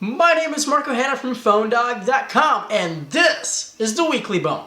My name is Marco Hanna from PhoneDog.com, and this is the Weekly Bone.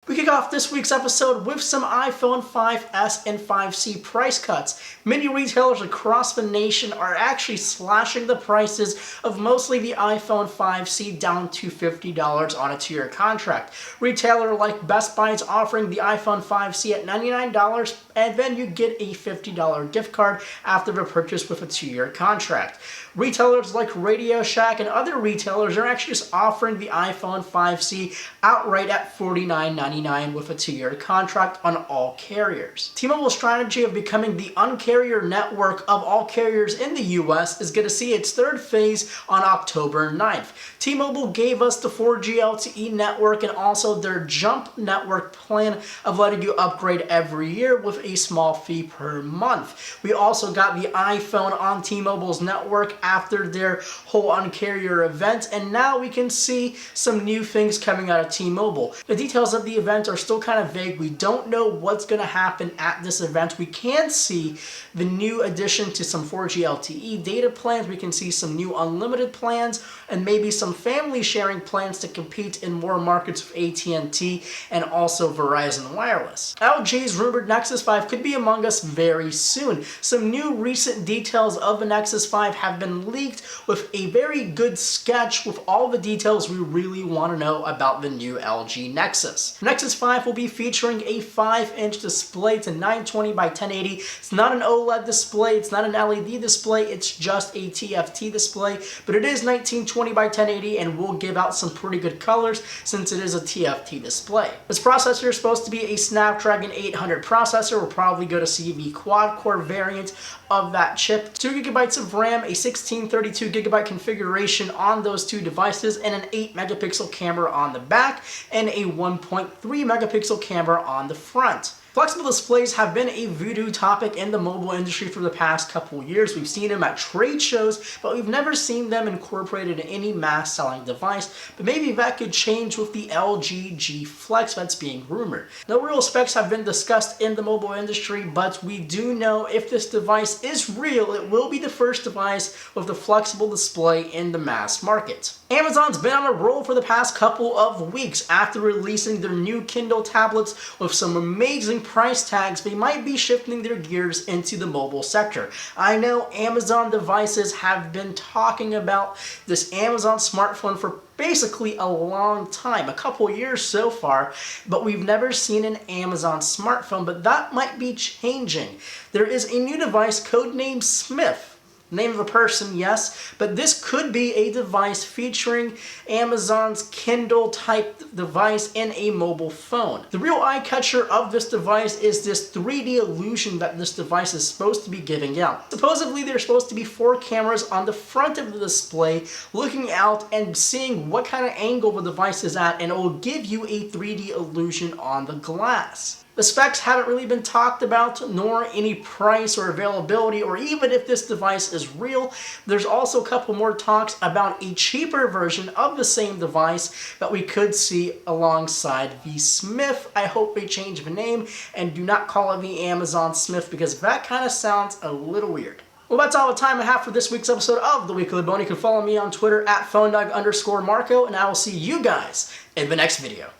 We kick off this week's episode with some iPhone 5s and 5C price cuts. Many retailers across the nation are actually slashing the prices of mostly the iPhone 5C down to $50 on a 2-year contract. Retailer like Best Buy is offering the iPhone 5C at $99, and then you get a $50 gift card after the purchase with a 2-year contract. Retailers like Radio Shack and other retailers are actually just offering the iPhone 5C outright at $49.99 with a 2-year contract on all carriers. T-Mobile's strategy of becoming the Un-carrier network of all carriers in the US is going to see its third phase on October 9th. T-Mobile gave us the 4G LTE network and also their Jump network plan of letting you upgrade every year with a small fee per month. We also got the iPhone on T-Mobile's network after their whole Un-carrier event, and now we can see some new things coming out of T-Mobile. The details of the event are still kind of vague. We don't know what's going to happen at this event. We can see the new addition to some 4G LTE data plans. We can see some new unlimited plans and maybe some family sharing plans to compete in more markets with AT&T and also Verizon Wireless. LG's rumored Nexus 5 could be among us very soon. Some new recent details of the Nexus 5 have been leaked with a very good sketch with all the details we really want to know about the new LG Nexus. Nexus 5 will be featuring a 5-inch display to 920 by 1080. It's not an OLED display, it's not an LED display, it's just a TFT display, but it is 1920 by 1080 and will give out some pretty good colors since it is a TFT display. This processor is supposed to be a Snapdragon 800 processor. We'll probably go to see the quad-core variant of that chip. 2 GB of RAM, a 1632 GB configuration on those two devices, and an 8 megapixel camera on the back, and a 1.3 megapixel camera on the front. Flexible displays have been a voodoo topic in the mobile industry for the past couple years. We've seen them at trade shows, but we've never seen them incorporated in any mass-selling device. But maybe that could change with the LG G Flex that's being rumored. No real specs have been discussed in the mobile industry, but we do know if this device is real, it will be the first device with the flexible display in the mass market. Amazon's been on a roll for the past couple of weeks. After releasing their new Kindle tablets with some amazing price tags, they might be shifting their gears into the mobile sector. I know Amazon devices have been talking about this Amazon smartphone for basically a long time, a couple years so far, but we've never seen an Amazon smartphone, but that might be changing. There is a new device codenamed Smith. Name of a person, yes, but this could be a device featuring Amazon's Kindle type device in a mobile phone. The real eye-catcher of this device is this 3D illusion that this device is supposed to be giving out. Supposedly there's supposed to be 4 cameras on the front of the display looking out and seeing what kind of angle the device is at, and it will give you a 3D illusion on the glass. The specs haven't really been talked about, nor any price or availability, or even if this device is real. There's also a couple more talks about a cheaper version of the same device that we could see alongside the Smith. I hope they change the name and do not call it the Amazon Smith, because that kind of sounds a little weird. Well, that's all the time I have for this week's episode of The Weekly Bone. You can follow me on Twitter at PhoneDog_Marco, and I will see you guys in the next video.